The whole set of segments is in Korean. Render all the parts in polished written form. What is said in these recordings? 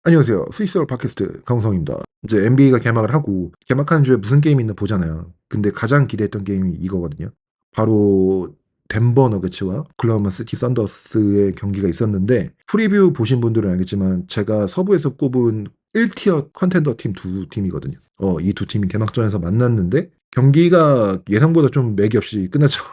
안녕하세요. 스위스어 팟캐스트 강성입니다. 이제 NBA가 개막을 하고 개막하는 주에 무슨 게임이 있나 보잖아요. 근데 가장 기대했던 게임이 이거거든요. 바로 덴버 너게츠와 오클라호마 시티 선더스의 경기가 있었는데 프리뷰 보신 분들은 알겠지만 제가 서부에서 꼽은 1티어 컨텐더 팀 두 팀이거든요. 이 두 팀이 개막전에서 만났는데 경기가 예상보다 좀 맥이 없이 끝났죠.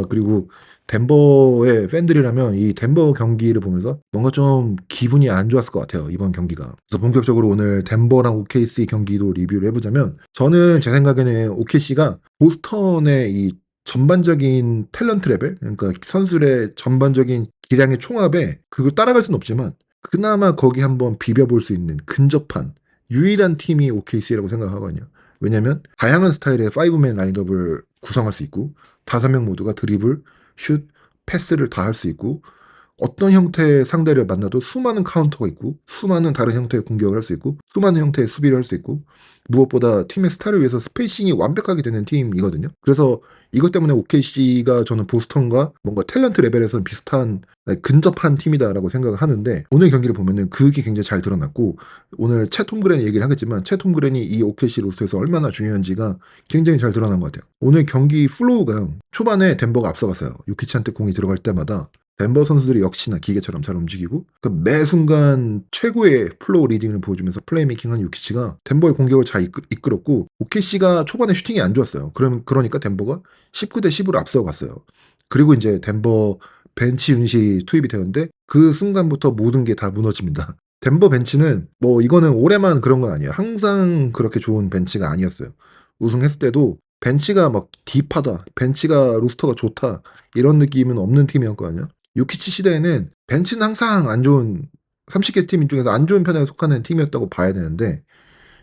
그리고 덴버의 팬들이라면 이 덴버 경기를 보면서 뭔가 좀 기분이 안 좋았을 것 같아요, 이번 경기가. 그래서 본격적으로 오늘 덴버랑 OKC 경기도 리뷰를 해보자면, 저는 제 생각에는 OKC가 보스턴의 이 전반적인 탤런트 레벨, 그러니까 선수들의 전반적인 기량의 총합에 그걸 따라갈 수는 없지만 그나마 거기 한번 비벼볼 수 있는 근접한 유일한 팀이 OKC라고 생각하거든요. 왜냐면 다양한 스타일의 5맨 라인업을 구성할 수 있고 5명 모두가 드리블, 슛, 패스를 다 할 수 있고 어떤 형태의 상대를 만나도 수많은 카운터가 있고 수많은 다른 형태의 공격을 할 수 있고 수많은 형태의 수비를 할 수 있고 무엇보다 팀의 스타를 위해서 스페이싱이 완벽하게 되는 팀이거든요. 그래서 이것 때문에 OKC가 저는 보스턴과 뭔가 탤런트 레벨에서는 비슷한 근접한 팀이다라고 생각을 하는데 오늘 경기를 보면은 그게 굉장히 잘 드러났고 오늘 채 톰그랜 얘기를 하겠지만 채 톰그랜이 이 OKC 로스터에서 얼마나 중요한지가 굉장히 잘 드러난 것 같아요. 오늘 경기 플로우가 초반에 덴버가 앞서갔어요. 요키치한테 공이 들어갈 때마다 덴버 선수들이 역시나 기계처럼 잘 움직이고 매 순간 최고의 플로우 리딩을 보여주면서 플레이메이킹한 요키치가 덴버의 공격을 잘 이끌었고 OKC가 초반에 슈팅이 안 좋았어요. 그러니까 덴버가 19대 10으로 앞서갔어요. 그리고 이제 덴버 벤치 유닛이 투입이 되는데 그 순간부터 모든 게 다 무너집니다. 덴버 벤치는 뭐 이거는 올해만 그런 건 아니에요. 항상 그렇게 좋은 벤치가 아니었어요. 우승했을 때도 벤치가 막 딥하다, 벤치가 로스터가 좋다 이런 느낌은 없는 팀이었거든요. 요키치 시대에는 벤치는 항상 안 좋은 30개 팀 중에서 안 좋은 편에 속하는 팀이었다고 봐야 되는데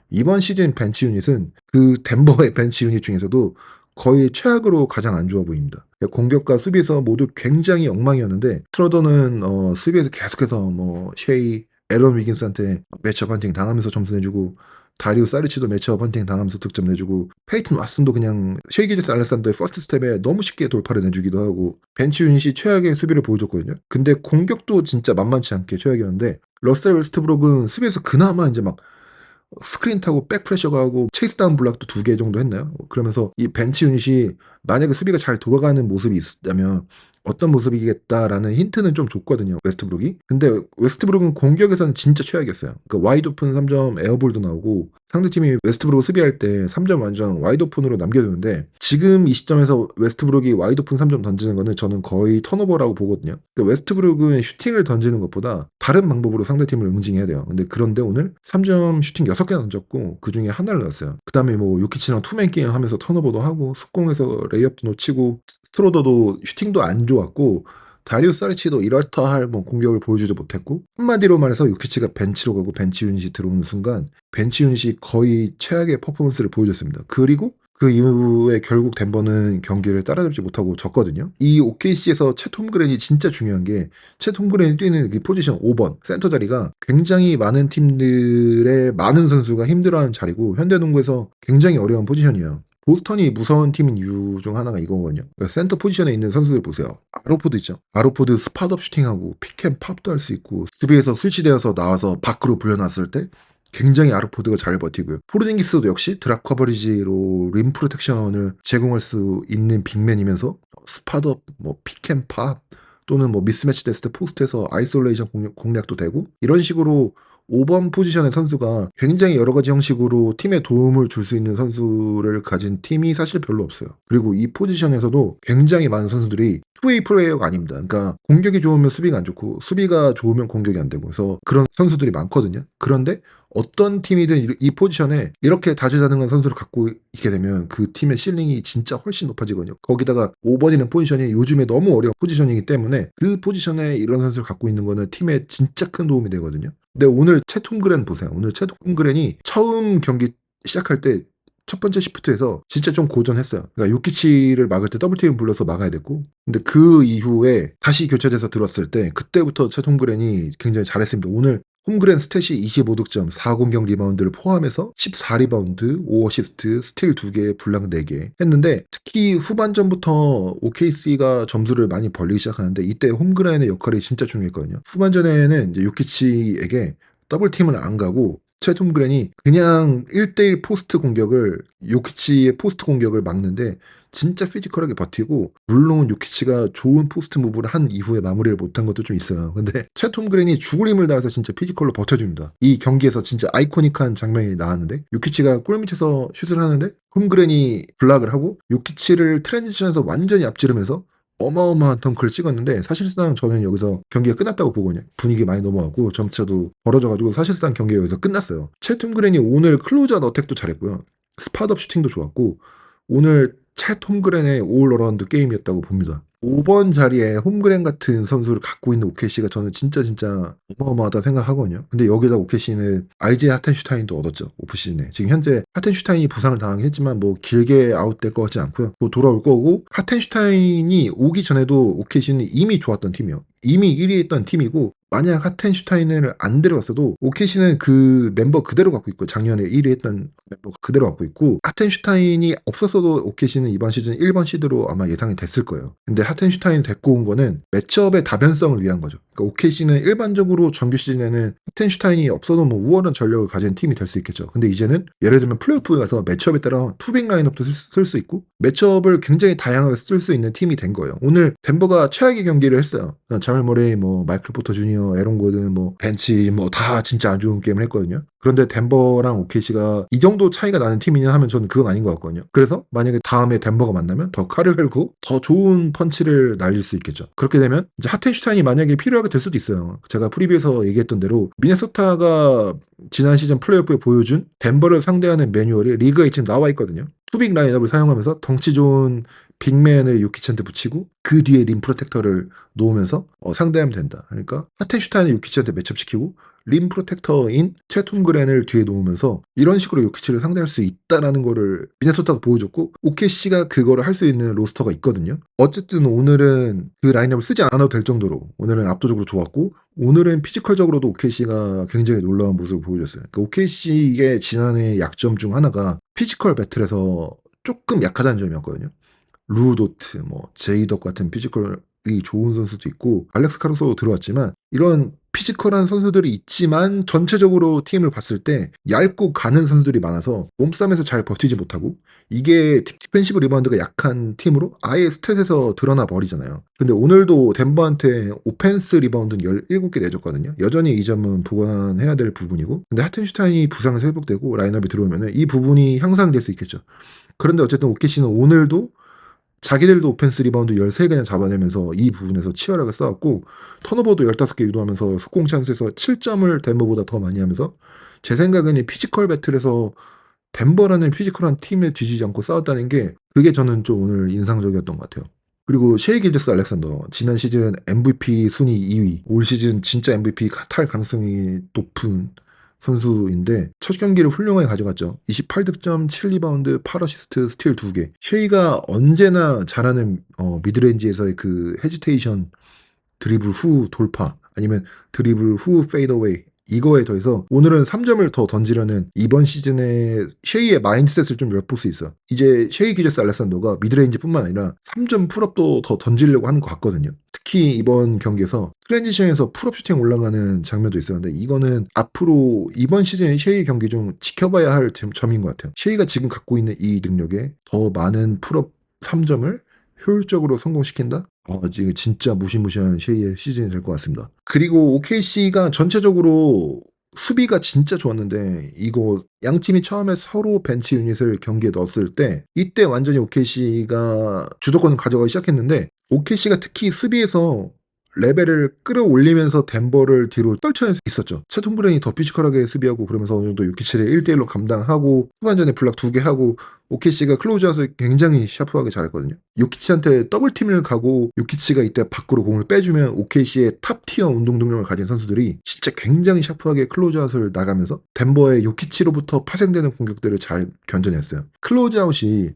이번 시즌 벤치 유닛은 그 덴버의 벤치 유닛 중에서도 거의 최악으로 가장 안 좋아 보입니다. 공격과 수비에서 모두 굉장히 엉망이었는데 트로더는 수비에서 계속해서 뭐 셰이, 앨런 위긴스한테 매치업 헌팅 당하면서 점수 내주고 다리우 사리치도 매치업 헌팅 당하면서 득점 내주고 페이튼 왓슨도 그냥 셰이 기제스 알렉산더의 퍼스트 스텝에 너무 쉽게 돌파를 내주기도 하고 벤치 유닛이 최악의 수비를 보여줬거든요. 근데 공격도 진짜 만만치 않게 최악이었는데 러셀 웨스트브룩은 수비에서 그나마 이제 막 스크린 타고 백프레셔 가고 체이스 다운 블락도 2개 정도 했나요? 그러면서 이 벤치 유닛이 만약에 수비가 잘 돌아가는 모습이 있다면 어떤 모습이겠다라는 힌트는 좀 줬거든요. 웨스트브룩이. 근데 웨스트브룩은 공격에서는 진짜 최악이었어요. 그러니까 와이드 오픈 3점 에어볼도 나오고 상대팀이 웨스트브룩 수비할 때 3점 완전 와이드 오픈으로 남겨주는데 지금 이 시점에서 웨스트브룩이 와이드 오픈 3점 던지는 거는 저는 거의 턴오버라고 보거든요. 그러니까 웨스트브룩은 슈팅을 던지는 것보다 다른 방법으로 상대팀을 응징해야 돼요. 그런데 오늘 3점 슈팅 6개 던졌고 그중에 하나를 넣었어요. 그 다음에 뭐 요키치랑 투맨 게임 하면서 턴오버도 하고 속공에서 레이업도 놓치고 스트로더도 슈팅도 안 좋았고 다리우 사리치도 이럴듯할 뭐 공격을 보여주지 못했고 한마디로 말해서 요키치가 벤치로 가고 벤치 유닛이 들어오는 순간 벤치 유닛이 거의 최악의 퍼포먼스를 보여줬습니다. 그리고 그 이후에 결국 덴버는 경기를 따라잡지 못하고 졌거든요. 이 OKC에서 채 톰그랜이 진짜 중요한 게 채 톰그랜이 뛰는 이 포지션 5번 센터 자리가 굉장히 많은 팀들의 많은 선수가 힘들어하는 자리고 현대농구에서 굉장히 어려운 포지션이에요. 보스턴이 무서운 팀인 이유 중 하나가 이거거든요. 그러니까 센터 포지션에 있는 선수들 보세요. 아로포드 있죠. 아로포드 스팟업 슈팅하고 픽앤팝도 할 수 있고 수비에서 스위치되어서 나와서 밖으로 불려놨을 때 굉장히 아르포드가 잘 버티고요. 포르징기스도 역시 드랍 커버리지로 림 프로텍션을 제공할 수 있는 빅맨이면서 스팟업, 뭐 픽앤팝 또는 뭐 미스매치 됐을 때 포스트에서 아이솔레이션 공략도 되고 이런 식으로 5번 포지션의 선수가 굉장히 여러 가지 형식으로 팀에 도움을 줄 수 있는 선수를 가진 팀이 사실 별로 없어요. 그리고 이 포지션에서도 굉장히 많은 선수들이 투웨이 플레이어가 아닙니다. 그러니까 공격이 좋으면 수비가 안 좋고 수비가 좋으면 공격이 안 되고 그래서 그런 선수들이 많거든요. 그런데 어떤 팀이든 이 포지션에 이렇게 다재다능한 선수를 갖고 있게 되면 그 팀의 실링이 진짜 훨씬 높아지거든요. 거기다가 5번이라는 포지션이 요즘에 너무 어려운 포지션이기 때문에 그 포지션에 이런 선수를 갖고 있는 거는 팀에 진짜 큰 도움이 되거든요. 근데 오늘 채 톰그랜 보세요. 오늘 채 톰그랜이 처음 경기 시작할 때 첫 번째 시프트에서 진짜 좀 고전했어요. 그러니까 요키치를 막을 때 더블팀 불러서 막아야 됐고 근데 그 이후에 다시 교체돼서 들었을 때 그때부터 채 톰그랜이 굉장히 잘했습니다. 오늘 홈그랜 스탯이 25득점, 4공격 리바운드를 포함해서 14리바운드, 5어시스트, 스틸 2개, 블락 4개 했는데 특히 후반전부터 OKC가 점수를 많이 벌리기 시작하는데 이때 홈그랜의 역할이 진짜 중요했거든요. 후반전에는 이제 요키치에게 더블팀을 안 가고 챗 홈그랜이 그냥 1대1 포스트 공격을 요키치의 포스트 공격을 막는데 진짜 피지컬하게 버티고, 물론 요키치가 좋은 포스트 무브를 한 이후에 마무리를 못한 것도 좀 있어요. 근데 챗 홈그랜이 죽을 힘을 다해서 진짜 피지컬로 버텨줍니다. 이 경기에서 진짜 아이코닉한 장면이 나왔는데 요키치가 골 밑에서 슛을 하는데 홈그랜이 블락을 하고 요키치를 트랜지션에서 완전히 앞지르면서 어마어마한 덩크를 찍었는데, 사실상 저는 여기서 경기가 끝났다고 보거든요. 분위기 많이 넘어가고 점차도 벌어져가지고 사실상 경기가 여기서 끝났어요. 챗 홈그랜이 오늘 클로즈아웃 어택도 잘했고요. 스팟업 슈팅도 좋았고 오늘 챗 홈그랜의 올어라운드 게임이었다고 봅니다. 5번 자리에 홈그랜 같은 선수를 갖고 있는 OKC가 저는 진짜 어마어마하다 생각하거든요. 근데 여기다 OKC는 IJ 하텐슈타인도 얻었죠. 오프시즌에. 지금 현재 하텐슈타인이 부상을 당하긴 했지만 뭐 길게 아웃될 것 같지 않고요. 또 돌아올 거고, 하텐슈타인이 오기 전에도 OKC는 이미 좋았던 팀이에요. 이미 1위에 있던 팀이고, 만약 하텐슈타인을 안 데려왔어도 OKC는 그 멤버 그대로 갖고 있고, 작년에 1위 했던 멤버 그대로 갖고 있고, 하텐슈타인이 없었어도 OKC는 이번 시즌 1번 시드로 아마 예상이 됐을 거예요. 근데 하텐슈타인 데리고 온 거는 매치업의 다변성을 위한 거죠. 그러니까 OKC는 일반적으로 정규 시즌에는 하텐슈타인이 없어도 뭐 우월한 전력을 가진 팀이 될 수 있겠죠. 근데 이제는 예를 들면 플레이오프에 가서 매치업에 따라 투빅 라인업도 쓸 수 있고 매치업을 굉장히 다양하게 쓸 수 있는 팀이 된 거예요. 오늘 덴버가 최악의 경기를 했어요. 자멜 머레이, 뭐 마이클 포터 주니어, 에런 고든, 뭐 벤치, 뭐 다 진짜 안 좋은 게임을 했거든요. 그런데 덴버랑 OKC가 이 정도 차이가 나는 팀이냐 하면 저는 그건 아닌 것 같거든요. 그래서 만약에 다음에 덴버가 만나면 더 칼을 갈고 더 좋은 펀치를 날릴 수 있겠죠. 그렇게 되면 이제 하텐슈타인이 만약에 필요하게 될 수도 있어요. 제가 프리뷰에서 얘기했던 대로 미네소타가 지난 시즌 플레이오프에 보여준 덴버를 상대하는 매뉴얼이 리그에 지금 나와 있거든요. 투빅 라인업을 사용하면서 덩치 좋은 빅맨을 요키치한테 붙이고 그 뒤에 림 프로텍터를 놓으면서 상대하면 된다. 그러니까 하텐슈타인을 요키치한테 매첩시키고 림 프로텍터인 챗 홈그랜을 뒤에 놓으면서 이런 식으로 요키치를 상대할 수 있다라는 거를 미네소타가 보여줬고, OKC가 그거를 할 수 있는 로스터가 있거든요. 어쨌든 오늘은 그 라인업을 쓰지 않아도 될 정도로 오늘은 압도적으로 좋았고, 오늘은 피지컬적으로도 OKC가 굉장히 놀라운 모습을 보여줬어요. 그러니까 OKC의 지난해 약점 중 하나가 피지컬 배틀에서 조금 약하다는 점이었거든요. 루도트, 뭐 제이덕 같은 피지컬이 좋은 선수도 있고 알렉스 카루소 들어왔지만, 이런 피지컬한 선수들이 있지만 전체적으로 팀을 봤을 때 얇고 가는 선수들이 많아서 몸싸움에서 잘 버티지 못하고, 이게 디펜시브 리바운드가 약한 팀으로 아예 스탯에서 드러나 버리잖아요. 근데 오늘도 덴버한테 오펜스 리바운드는 17개 내줬거든요. 여전히 이 점은 보완해야 될 부분이고, 근데 하텐슈타인이 부상에서 회복되고 라인업이 들어오면 이 부분이 향상될 수 있겠죠. 그런데 어쨌든 OKC는 오늘도 자기들도 오펜스 리바운드 13개나 잡아내면서 이 부분에서 치열하게 싸웠고, 턴오버도 15개 유도하면서 속공 찬스에서 7점을 덴버보다 더 많이 하면서, 제 생각에는 피지컬 배틀에서 덴버라는 피지컬한 팀에 뒤지지 않고 싸웠다는 게, 그게 저는 좀 오늘 인상적이었던 것 같아요. 그리고 셰이 기르스 알렉산더, 지난 시즌 MVP 순위 2위, 올 시즌 진짜 MVP 탈 가능성이 높은 선수인데 첫 경기를 훌륭하게 가져갔죠. 28득점, 7리바운드, 8어시스트, 스틸 2개. 셰이가 언제나 잘하는 미드레인지에서의 그 헤지테이션, 드리블 후 돌파, 아니면 드리블 후 페이더웨이, 이거에 더해서 오늘은 3점을 더 던지려는 이번 시즌의 셰이의 마인드셋을 좀 엿볼 수 있어. 이제 셰이 기저스 알렉산더가 미드레인지뿐만 아니라 3점 풀업도 더 던지려고 하는 것 같거든요. 특히 이번 경기에서 트랜지션에서 풀업 슈팅 올라가는 장면도 있었는데, 이거는 앞으로 이번 시즌의 셰이 경기 중 지켜봐야 할 점인 것 같아요. 셰이가 지금 갖고 있는 이 능력에 더 많은 풀업 3점을 효율적으로 성공시킨다? 지금 진짜 무시무시한 셰이의 시즌이 될 것 같습니다. 그리고 OKC가 전체적으로 수비가 진짜 좋았는데, 이거 양 팀이 처음에 서로 벤치 유닛을 경기에 넣었을 때 이때 완전히 OKC가 주도권을 가져가기 시작했는데, OKC가 특히 수비에서 레벨을 끌어올리면서 덴버를 뒤로 떨쳐낼 수 있었죠. 챗 홈그랜이 더 피지컬하게 수비하고 그러면서 어느 정도 요키치를 1대1로 감당하고 후반전에 블락 2개 하고, OKC가 클로즈아웃을 굉장히 샤프하게 잘했거든요. 요키치한테 더블팀을 가고 요키치가 이때 밖으로 공을 빼주면 OKC의 탑티어 운동 능력을 가진 선수들이 진짜 굉장히 샤프하게 클로즈아웃을 나가면서 덴버의 요키치로부터 파생되는 공격들을 잘 견뎌냈어요. 클로즈아웃이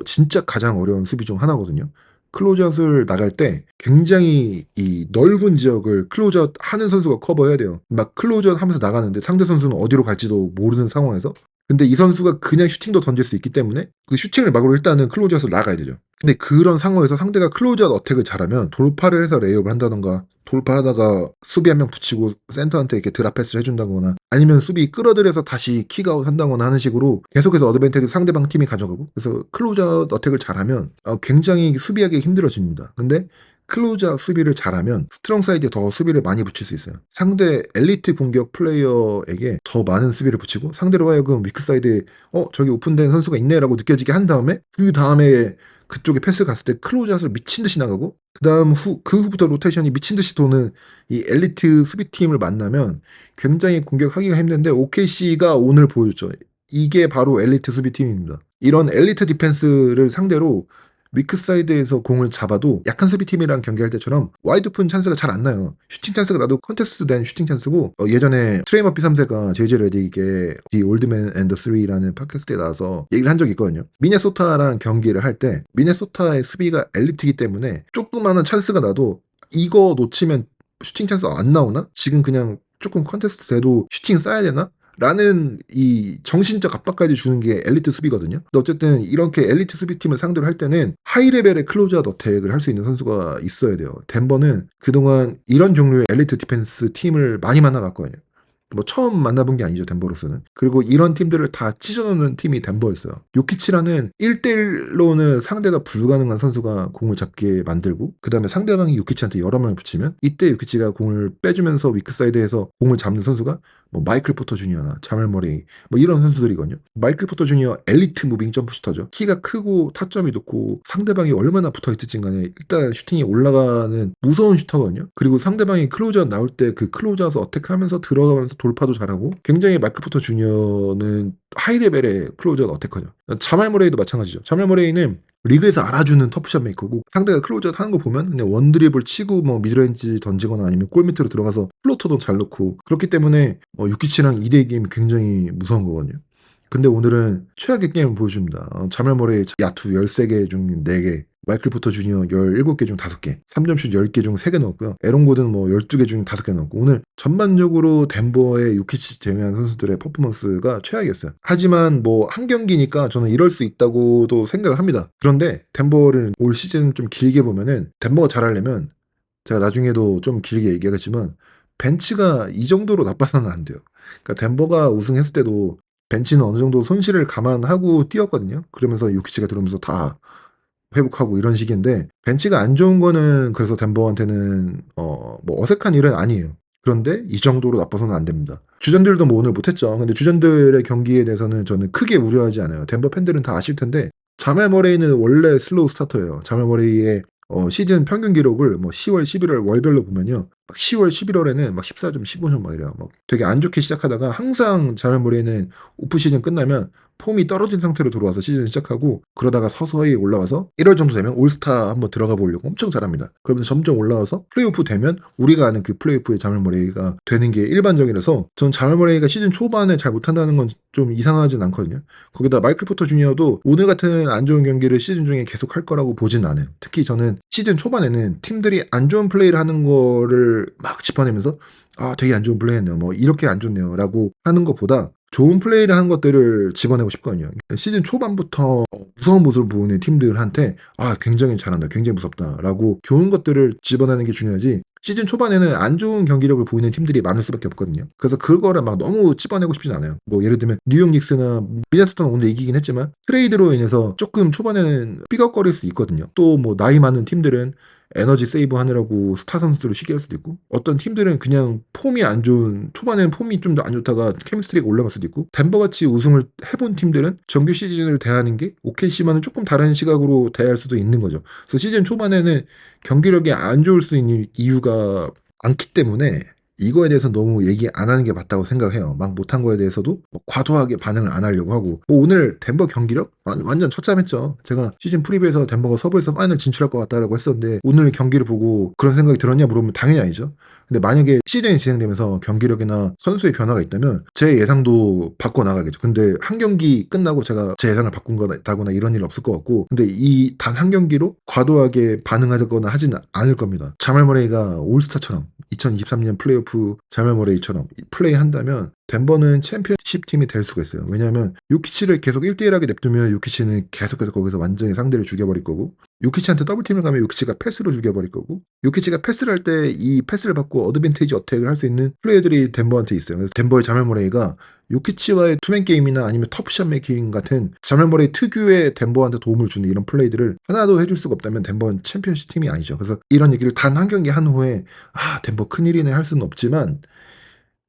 진짜 가장 어려운 수비 중 하나거든요. 클로즈아웃을 나갈 때 굉장히 이 넓은 지역을 클로즈아웃 하는 선수가 커버해야 돼요. 막 클로즈아웃 하면서 나가는데 상대 선수는 어디로 갈지도 모르는 상황에서 근데 이 선수가 그냥 슈팅도 던질 수 있기 때문에 그 슈팅을 막으로 일단은 클로즈아웃을 나가야 되죠. 근데 그런 상황에서 상대가 클로즈아웃 어택을 잘하면 돌파를 해서 레이업을 한다던가, 돌파하다가 수비 한 명 붙이고 센터한테 이렇게 드랍 패스를 해준다거나, 아니면 수비 끌어들여서 다시 킥아웃 한다거나 하는 식으로 계속해서 어드밴티지 상대방 팀이 가져가고, 그래서 클로즈아웃 어택을 잘하면 굉장히 수비하기 힘들어집니다. 근데 클로즈아웃 수비를 잘하면 스트롱 사이드에 더 수비를 많이 붙일 수 있어요. 상대 엘리트 공격 플레이어에게 더 많은 수비를 붙이고, 상대로 하여금 위크 사이드에 저기 오픈된 선수가 있네라고 느껴지게 한 다음에, 그 다음에 그쪽에 패스 갔을 때 클로즈아웃을 미친 듯이 나가고, 그 후부터 로테이션이 미친 듯이 도는 이 엘리트 수비팀을 만나면 굉장히 공격하기가 힘든데, OKC가 오늘 보여줬죠. 이게 바로 엘리트 수비팀입니다. 이런 엘리트 디펜스를 상대로 위크 사이드에서 공을 잡아도 약한 수비팀이랑 경기할 때처럼 와이드 오픈 찬스가 잘 안 나요. 슈팅 찬스가 나도 컨테스트 된 슈팅 찬스고, 예전에 트레이 머피 3세가 제이제 레딕의 The Old Man and the Three라는 팟캐스트에 나와서 얘기를 한 적이 있거든요. 미네소타랑 경기를 할 때 미네소타의 수비가 엘리트이기 때문에 조그마한 찬스가 나도 이거 놓치면 슈팅 찬스 안 나오나? 지금 그냥 조금 컨테스트 돼도 슈팅 쏴야 되나? 라는 이 정신적 압박까지 주는 게 엘리트 수비거든요. 근데 어쨌든 이렇게 엘리트 수비팀을 상대로 할 때는 하이 레벨의 클로즈아웃 어택을 할 수 있는 선수가 있어야 돼요. 덴버는 그동안 이런 종류의 엘리트 디펜스 팀을 많이 만나봤거든요. 뭐 처음 만나본 게 아니죠, 덴버로서는. 그리고 이런 팀들을 다 찢어놓는 팀이 덴버였어요. 요키치라는 1대1로는 상대가 불가능한 선수가 공을 잡게 만들고, 그 다음에 상대방이 요키치한테 여러 명을 붙이면 이때 요키치가 공을 빼주면서 위크 사이드에서 공을 잡는 선수가 뭐 마이클 포터 주니어나 자멜 머레이 뭐 이런 선수들이거든요. 마이클 포터 주니어 엘리트 무빙 점프 슈터죠. 키가 크고 타점이 높고 상대방이 얼마나 붙어있든지 간에 일단 슈팅이 올라가는 무서운 슈터거든요. 그리고 상대방이 클로즈아웃 나올 때 그 클로즈아웃 어택하면서 들어가면서 돌파도 잘하고, 굉장히 마이클 포터 주니어는 하이 레벨의 클로즈아웃 어택커죠. 자말 머레이도 마찬가지죠. 자말 머레이는 리그에서 알아주는 터프샷 메이커고, 상대가 클로즈아웃 하는 거 보면 그냥 원드리블 치고 뭐 미드레인지 던지거나 아니면 골 밑으로 들어가서 플로터도 잘 넣고, 그렇기 때문에 유키치랑 2대2 게임이 굉장히 무서운 거거든요. 근데 오늘은 최악의 게임을 보여줍니다. 자멜 머레이 야투 13개 중 4개, 마이클 포터 주니어 17개 중 5개, 3점슛 10개 중 3개 넣었고요. 에런 고든 뭐 12개 중 5개 넣었고, 오늘 전반적으로 덴버의 요키치 제외한 선수들의 퍼포먼스가 최악이었어요. 하지만 뭐 한 경기니까 저는 이럴 수 있다고도 생각을 합니다. 그런데 덴버를 올 시즌 좀 길게 보면은, 덴버가 잘하려면 제가 나중에도 좀 길게 얘기하겠지만 벤치가 이 정도로 나빠서는 안 돼요. 그러니까 덴버가 우승했을 때도 벤치는 어느 정도 손실을 감안하고 뛰었거든요. 그러면서 요키치가 들어오면서 다 회복하고 이런 식인데, 벤치가 안 좋은 거는 그래서 덴버한테는 뭐 어색한 일은 아니에요. 그런데 이 정도로 나빠서는 안 됩니다. 주전들도 뭐 오늘 못했죠. 근데 주전들의 경기에 대해서는 저는 크게 우려하지 않아요. 덴버 팬들은 다 아실 텐데, 자멜 머레이는 원래 슬로우 스타터예요. 자멜 머레이의 시즌 평균 기록을 뭐 10월, 11월 월별로 보면요, 막 10월, 11월에는 막 14점, 15점 막 이래요. 막 되게 안 좋게 시작하다가 항상 자멜 머레이는 오프 시즌 끝나면 폼이 떨어진 상태로 들어와서 시즌을 시작하고, 그러다가 서서히 올라와서 1월 정도 되면 올스타 한번 들어가 보려고 엄청 잘합니다. 그러면서 점점 올라와서 플레이오프 되면 우리가 아는 그 플레이오프의 자멜 머레이가 되는 게 일반적이라서, 전 자멜 머레이가 시즌 초반에 잘 못한다는 건 좀 이상하진 않거든요. 거기다 마이클 포터 주니어도 오늘 같은 안 좋은 경기를 시즌 중에 계속 할 거라고 보진 않아요. 특히 저는 시즌 초반에는 팀들이 안 좋은 플레이를 하는 거를 막 짚어내면서 되게 안 좋은 플레이 했네요, 뭐 이렇게 안 좋네요 라고 하는 것보다 좋은 플레이를 한 것들을 집어내고 싶거든요. 시즌 초반부터 무서운 모습을 보이는 팀들한테 굉장히 잘한다, 굉장히 무섭다 라고 좋은 것들을 집어내는 게 중요하지, 시즌 초반에는 안 좋은 경기력을 보이는 팀들이 많을 수밖에 없거든요. 그래서 그거를 막 너무 찝어내고 싶진 않아요. 뭐 예를 들면 뉴욕 닉스나 미네소타는 오늘 이기긴 했지만 트레이드로 인해서 조금 초반에는 삐걱거릴 수 있거든요. 또 뭐 나이 많은 팀들은 에너지 세이브 하느라고 스타 선수들을 쉬게 할 수도 있고, 어떤 팀들은 그냥 폼이 안 좋은, 초반에는 폼이 좀 더 안 좋다가 케미스트리가 올라갈 수도 있고, 덴버같이 우승을 해본 팀들은 정규 시즌을 대하는 게 OKC만은 조금 다른 시각으로 대할 수도 있는 거죠. 그래서 시즌 초반에는 경기력이 안 좋을 수 있는 이유가 많기 때문에 이거에 대해서 너무 얘기 안 하는 게 맞다고 생각해요. 막 못한 거에 대해서도 뭐 과도하게 반응을 안 하려고 하고, 뭐 오늘 덴버 경기력 완전 처참했죠. 제가 시즌 프리뷰에서 덴버가 서부에서 파이널 진출할 것 같다라고 했었는데, 오늘 경기를 보고 그런 생각이 들었냐 물어보면 당연히 아니죠. 근데 만약에 시즌이 진행되면서 경기력이나 선수의 변화가 있다면 제 예상도 바꿔나가겠죠. 근데 한 경기 끝나고 제가 제 예상을 바꾼다거나 이런 일 없을 것 같고, 근데 이 단 한 경기로 과도하게 반응하거나 하지는 않을 겁니다. 자말 머레이가 올스타처럼 2023년 플레이오프 자말 머레이처럼 플레이한다면 덴버는 챔피언십 팀이 될 수가 있어요. 왜냐하면 요키치를 계속 1대1하게 냅두면 요키치는 계속해서 거기서 완전히 상대를 죽여버릴 거고, 요키치한테 더블팀을 가면 요키치가 패스로 죽여버릴 거고, 요키치가 패스를 할 때 이 패스를 받고 어드밴티지 어택을 할 수 있는 플레이들이 덴버한테 있어요. 그래서 덴버의 자멜 머레이가 요키치와의 투맨 게임이나 아니면 터프샷 메이킹 같은 자멜 머레이 특유의 덴버한테 도움을 주는 이런 플레이들을 하나도 해줄 수가 없다면 덴버는 챔피언십 팀이 아니죠. 그래서 이런 얘기를 단 한 경기 한 후에 덴버 큰일이네 할 수는 없지만,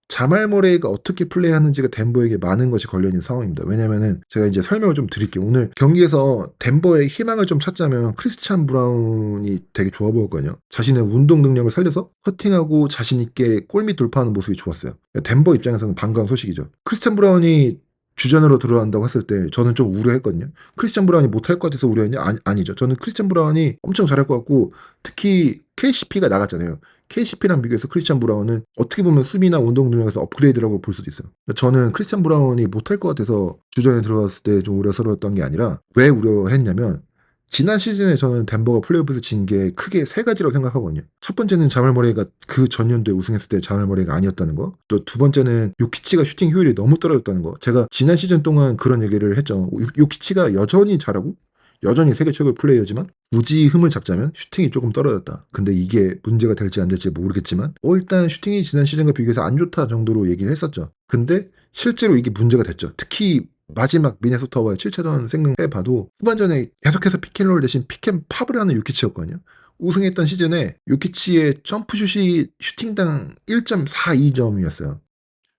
자말 머레이가 어떻게 플레이하는지가 덴버에게 많은 것이 걸려있는 상황입니다. 왜냐면은 제가 이제 설명을 좀 드릴게요. 오늘 경기에서 덴버의 희망을 좀 찾자면 크리스찬 브라운이 되게 좋아 보였거든요. 자신의 운동 능력을 살려서 커팅하고 자신있게 골밑 돌파하는 모습이 좋았어요. 덴버 입장에서는 반가운 소식이죠. 크리스찬 브라운이 주전으로 들어간다고 했을 때 저는 좀 우려했거든요. 크리스찬 브라운이 못할 것 같아서 우려했냐? 아니죠. 저는 크리스찬 브라운이 엄청 잘할 것 같고, 특히 KCP가 나갔잖아요. KCP랑 비교해서 크리스찬 브라운은 어떻게 보면 수비나 운동 능력에서 업그레이드라고 볼 수도 있어요. 저는 크리스찬 브라운이 못할 것 같아서 주전에 들어갔을 때 좀 우려스러웠던 게 아니라, 왜 우려했냐면 지난 시즌에 저는 덴버가 플레이오프에서 진 게 크게 세 가지라고 생각하거든요. 첫 번째는 자말 머레이가 그 전년도에 우승했을 때 자말 머레이가 아니었다는 거. 또 두 번째는 요키치가 슈팅 효율이 너무 떨어졌다는 거. 제가 지난 시즌 동안 그런 얘기를 했죠. 요키치가 여전히 잘하고 여전히 세계 최고의 플레이어지만 굳이 흠을 잡자면 슈팅이 조금 떨어졌다. 근데 이게 문제가 될지 안 될지 모르겠지만 일단 슈팅이 지난 시즌과 비교해서 안 좋다 정도로 얘기를 했었죠. 근데 실제로 이게 문제가 됐죠. 특히 마지막 미네소타와의 7차전 생각해봐도 후반전에 계속해서 피켄롤 대신 피켄팝을 하는 요키치였거든요. 우승했던 시즌에 요키치의 점프슛이 슈팅당 1.42점이었어요.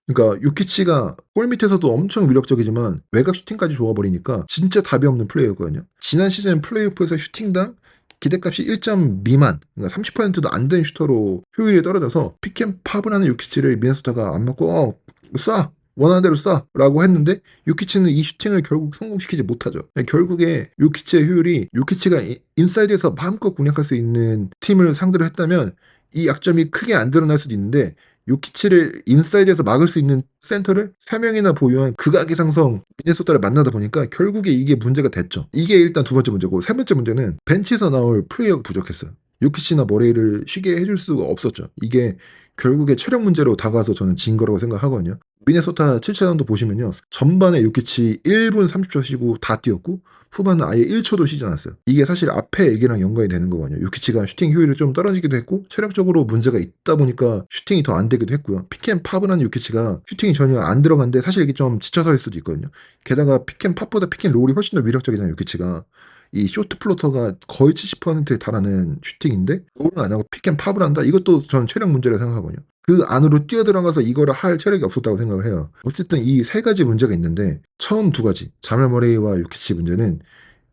그러니까 요키치가 골밑에서도 엄청 위력적이지만 외곽 슈팅까지 좋아버리니까 진짜 답이 없는 플레이였거든요. 지난 시즌 플레이오프에서 슈팅당 기대값이 1점 미만, 그러니까 30%도 안 된 슈터로 효율이 떨어져서 픽앤팝을 하는 요키치를 미네소타가 안 맞고 쏴! 원하는 대로 쏴! 라고 했는데 요키치는 이 슈팅을 결국 성공시키지 못하죠. 결국에 요키치의 효율이, 요키치가 인사이드에서 마음껏 공략할 수 있는 팀을 상대로 했다면 이 약점이 크게 안 드러날 수도 있는데, 요키치를 인사이드에서 막을 수 있는 센터를 3명이나 보유한 극악의 상성 미네소타를 만나다 보니까 결국에 이게 문제가 됐죠. 이게 일단 두 번째 문제고, 세 번째 문제는 벤치에서 나올 플레이어가 부족했어요. 요키치나 머레이를 쉬게 해줄 수가 없었죠. 이게 결국에 체력 문제로 다가와서 저는 진 거라고 생각하거든요. 미네소타 7차전도 보시면요, 전반에 요키치 1분 30초 쉬고 다 뛰었고 후반은 아예 1초도 쉬지 않았어요. 이게 사실 앞에 얘기랑 연관이 되는 거거든요. 요키치가 슈팅 효율이 좀 떨어지기도 했고 체력적으로 문제가 있다 보니까 슈팅이 더 안 되기도 했고요. 피켄팝을 하는 요키치가 슈팅이 전혀 안 들어간데 사실 이게 좀 지쳐서일 수도 있거든요. 게다가 피켄팝보다 피켄롤이 훨씬 더 위력적이잖아요. 요키치가 이 쇼트 플로터가 거의 70%에 달하는 슈팅인데 롤을 안 하고 픽앤팝을 한다? 이것도 저는 체력 문제라고 생각하거든요. 그 안으로 뛰어들어가서 이거를 할 체력이 없었다고 생각을 해요. 어쨌든 이 세 가지 문제가 있는데, 처음 두 가지 자멜 머레이와 요키치 문제는,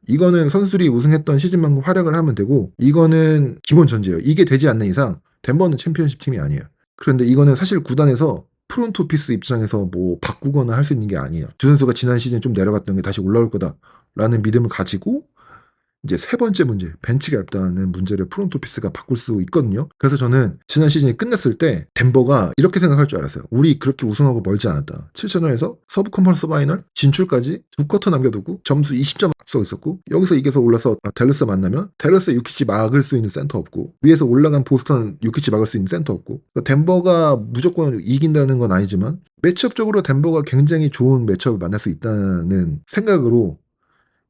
이거는 선수들이 우승했던 시즌만큼 활약을 하면 되고 이거는 기본 전제예요. 이게 되지 않는 이상 덴버는 챔피언십 팀이 아니에요. 그런데 이거는 사실 구단에서 프론트 오피스 입장에서 뭐 바꾸거나 할 수 있는 게 아니에요. 두 선수가 지난 시즌 좀 내려갔던 게 다시 올라올 거다라는 믿음을 가지고, 이제 세 번째 문제, 벤치가 얇다는 문제를 프론트 오피스가 바꿀 수 있거든요. 그래서 저는 지난 시즌이 끝났을 때 덴버가 이렇게 생각할 줄 알았어요. 우리 그렇게 우승하고 멀지 않았다. 7차전에서 서브 컨퍼런스 파이널 진출까지 두 쿼터 남겨두고 점수 20점 앞서 있었고, 여기서 이겨서 올라서 댈러스 만나면 댈러스 요키치 막을 수 있는 센터 없고, 위에서 올라간 보스턴 요키치 막을 수 있는 센터 없고, 그러니까 덴버가 무조건 이긴다는 건 아니지만 매치업적으로 덴버가 굉장히 좋은 매치업을 만날 수 있다는 생각으로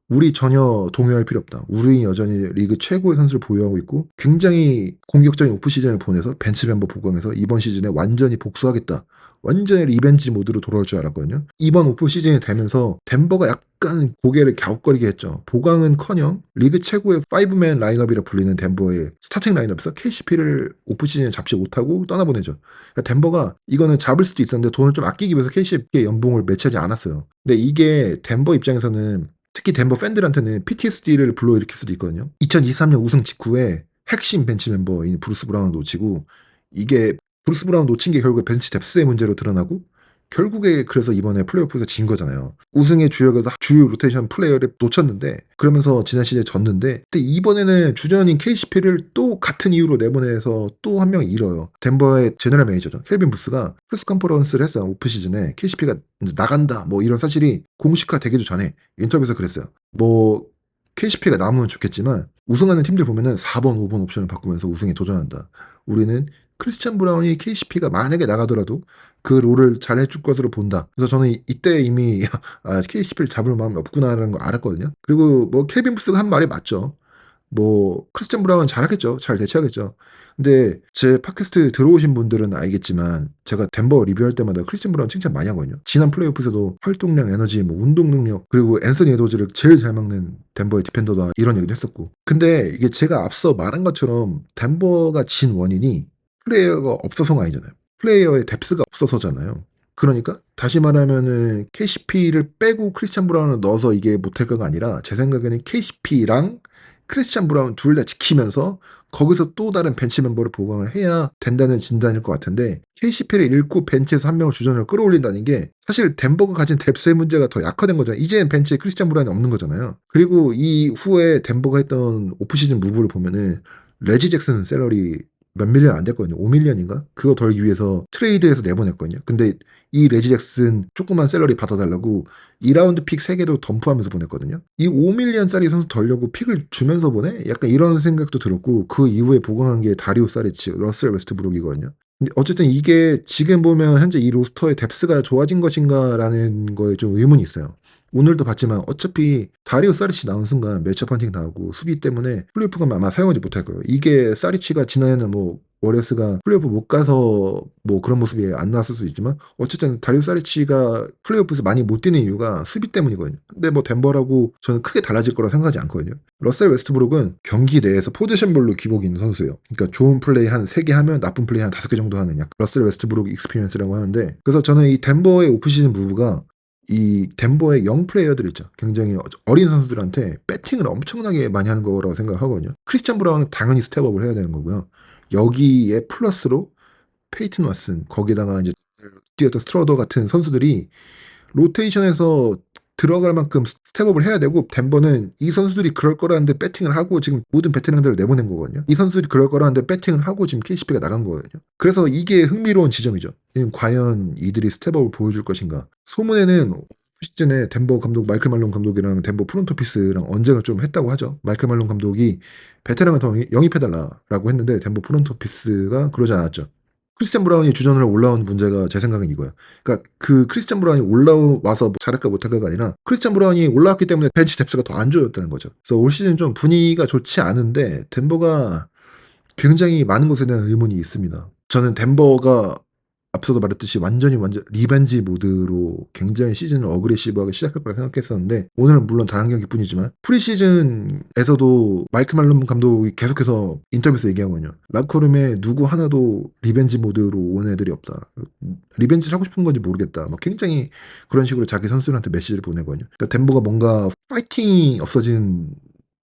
우리 전혀 동요할 필요 없다. 우리 여전히 리그 최고의 선수를 보유하고 있고 굉장히 공격적인 오프 시즌을 보내서 벤치 멤버 보강해서 이번 시즌에 완전히 복수하겠다. 완전히 리벤지 모드로 돌아올 줄 알았거든요. 이번 오프 시즌이 되면서 덴버가 약간 고개를 갸웃거리게 했죠. 보강은커녕 리그 최고의 5맨 라인업이라 불리는 덴버의 스타팅 라인업에서 KCP를 오프 시즌에 잡지 못하고 떠나보내죠. 그러니까 덴버가 이거는 잡을 수도 있었는데 돈을 좀 아끼기 위해서 KCP의 연봉을 매치하지 않았어요. 근데 이게 덴버 입장에서는, 특히 덴버 팬들한테는 PTSD를 불러일으킬 수도 있거든요. 2023년 우승 직후에 핵심 벤치 멤버인 브루스 브라운을 놓치고, 이게 브루스 브라운 놓친 게 결국에 벤치 뎁스의 문제로 드러나고 결국에 그래서 이번에 플레이오프에서 진 거잖아요. 우승의 주역에서 주요 로테이션 플레이어를 놓쳤는데 그러면서 지난 시즌에 졌는데 근데 이번에는 주전인 KCP를 또 같은 이유로 내보내서 또 한 명 잃어요. 덴버의 제너럴 매니저죠. 켈빈 부스가 프레스 컨퍼런스를 했어요. 오프 시즌에 KCP가 나간다 뭐 이런 사실이 공식화 되기도 전에 인터뷰에서 그랬어요. 뭐 KCP가 남으면 좋겠지만 우승하는 팀들 보면은 4번, 5번 옵션을 바꾸면서 우승에 도전한다. 우리는 크리스찬 브라운이 KCP가 만약에 나가더라도 그 롤을 잘 해줄 것으로 본다. 그래서 저는 이때 이미 KCP를 잡을 마음이 없구나라는 걸 알았거든요. 그리고 뭐 켈빈 부스가 한 말이 맞죠. 뭐 크리스찬 브라운 잘하겠죠. 잘 대체하겠죠. 근데 제 팟캐스트 들어오신 분들은 알겠지만 제가 덴버 리뷰할 때마다 크리스찬 브라운 칭찬 많이 하거든요. 지난 플레이오프에서도 활동량, 에너지, 뭐 운동 능력 그리고 앤서니 에도즈를 제일 잘 막는 덴버의 디펜더다 이런 얘기도 했었고. 근데 이게 제가 앞서 말한 것처럼 덴버가 진 원인이 플레이어가 없어서가 아니잖아요. 플레이어의 뎁스가 없어서잖아요. 그러니까 다시 말하면은 KCP를 빼고 크리스찬 브라운을 넣어서 이게 못할까가 아니라 제 생각에는 KCP랑 크리스찬 브라운 둘 다 지키면서 거기서 또 다른 벤치 멤버를 보강을 해야 된다는 진단일 것 같은데 KCP를 잃고 벤치에서 한 명을 주전으로 끌어올린다는 게 사실 덴버가 가진 뎁스의 문제가 더 약화된 거잖아요. 이제는 벤치에 크리스찬 브라운이 없는 거잖아요. 그리고 이 후에 덴버가 했던 오프시즌 무브를 보면은 레지 잭슨 셀러리 몇 밀리언 안 됐거든요. 5밀리언인가? 그거 덜기 위해서 트레이드해서 내보냈거든요. 근데 이 레지 잭슨 조그만 샐러리 받아달라고 2라운드 픽 3개도 덤프하면서 보냈거든요. 이 5밀리언짜리 선수 덜려고 픽을 주면서 보내? 약간 이런 생각도 들었고 그 이후에 보강한 게 다리오 사리치, 러셀 웨스트브룩이거든요. 근데 어쨌든 이게 지금 보면 현재 이 로스터의 뎁스가 좋아진 것인가라는 거에 좀 의문이 있어요. 오늘도 봤지만 어차피 다리오 사리치 나온 순간 매치업 헌팅 나오고 수비 때문에 플레이오프 가면 아마 사용하지 못할 거예요. 이게 사리치가 지난해는 뭐 워리어스가 플레이오프 못 가서 뭐 그런 모습이 안 나왔을 수 있지만 어쨌든 다리오 사리치가 플레이오프에서 많이 못 뛰는 이유가 수비 때문이거든요. 근데 뭐 덴버라고 저는 크게 달라질 거라 생각하지 않거든요. 러셀 웨스트브룩은 경기 내에서 포지션별로 기복이 있는 선수예요. 그러니까 좋은 플레이 한 3개 하면 나쁜 플레이 한 5개 정도 하는 약간 러셀 웨스트브룩 익스피리언스라고 하는데 그래서 저는 이 덴버의 오프시즌 무브가 이 덴버의 영 플레이어들 있죠. 굉장히 어린 선수들한테 배팅을 엄청나게 많이 하는 거라고 생각하거든요. 크리스찬 브라운은 당연히 스텝업을 해야 되는 거고요. 여기에 플러스로 페이튼 왓슨 거기다가 이제 뛰었던 스트러더 같은 선수들이 로테이션에서 들어갈 만큼 스텝업을 해야 되고 덴버는 이 선수들이 그럴 거라는데 배팅을 하고 지금 모든 베테랑들을 내보낸 거거든요. 이 선수들이 그럴 거라는데 배팅을 하고 지금 KCP가 나간 거거든요. 그래서 이게 흥미로운 지점이죠. 과연 이들이 스텝업을 보여줄 것인가. 소문에는 시즌에 덴버 감독 마이클 말론 감독이랑 덴버 프론트오피스랑 언쟁을 좀 했다고 하죠. 마이클 말론 감독이 베테랑을 더 영입해달라라고 했는데 덴버 프론트오피스가 그러지 않았죠. 크리스찬 브라운이 주전으로 올라온 문제가 제 생각은 이거야. 그러니까 그 크리스찬 브라운이 올라와서 잘할까 못할까가 아니라 크리스찬 브라운이 올라왔기 때문에 벤치 뎁스가 더 안 좋았다는 거죠. 그래서 올 시즌 좀 분위기가 좋지 않은데 덴버가 굉장히 많은 것에 대한 의문이 있습니다. 저는 덴버가 앞서도 말했듯이 완전 리벤지 모드로 굉장히 시즌을 어그레시브하게 시작할 거라 생각했었는데 오늘은 물론 단 한 경기뿐이지만 프리시즌에서도 마이크 말론 감독이 계속해서 인터뷰에서 얘기하거든요. 라커룸에 누구 하나도 리벤지 모드로 온 애들이 없다. 리벤지를 하고 싶은 건지 모르겠다. 막 굉장히 그런 식으로 자기 선수들한테 메시지를 보내거든요. 그러니까 덴버가 뭔가 파이팅이 없어진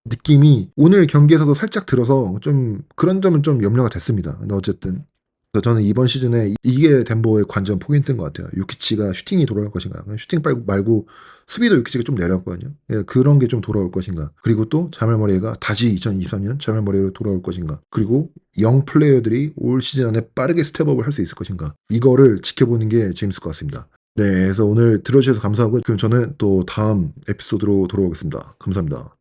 느낌이 오늘 경기에서도 살짝 들어서 좀 그런 점은 좀 염려가 됐습니다. 근데 어쨌든 그래서 저는 이번 시즌에 이게 덴버의 관전 포인트인 것 같아요. 요키치가 슈팅이 돌아올 것인가. 슈팅 말고 수비도 요키치가 좀 내려왔거든요. 예, 그런 게 좀 돌아올 것인가. 그리고 또 자말 머레이가 다시 2023년 자말 머레이로 돌아올 것인가. 그리고 영 플레이어들이 올 시즌 안에 빠르게 스텝업을 할 수 있을 것인가. 이거를 지켜보는 게 재밌을 것 같습니다. 네, 그래서 오늘 들어주셔서 감사하고 그럼 저는 또 다음 에피소드로 돌아오겠습니다. 감사합니다.